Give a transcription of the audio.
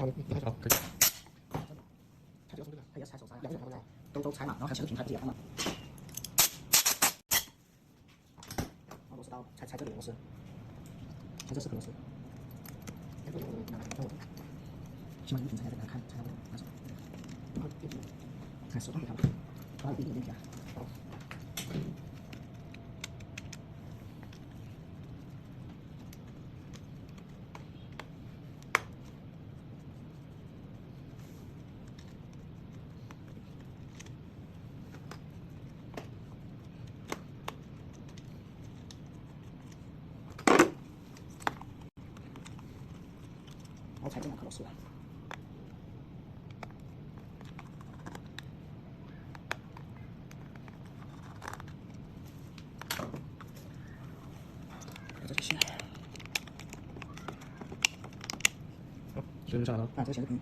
好，你开始好，可以。它这个从这个，它也是踩手刹，两个人都踩嘛，然后还有前个屏它不是也按嘛，然后螺丝刀踩这里螺丝，踩这4颗螺丝，起码一个屏才能看，才能那什么，然后电瓶，看手动给它，把它一定电瓶啊，好。然后踩这2颗螺丝，这就行。好，这就下来了。这个前个屏。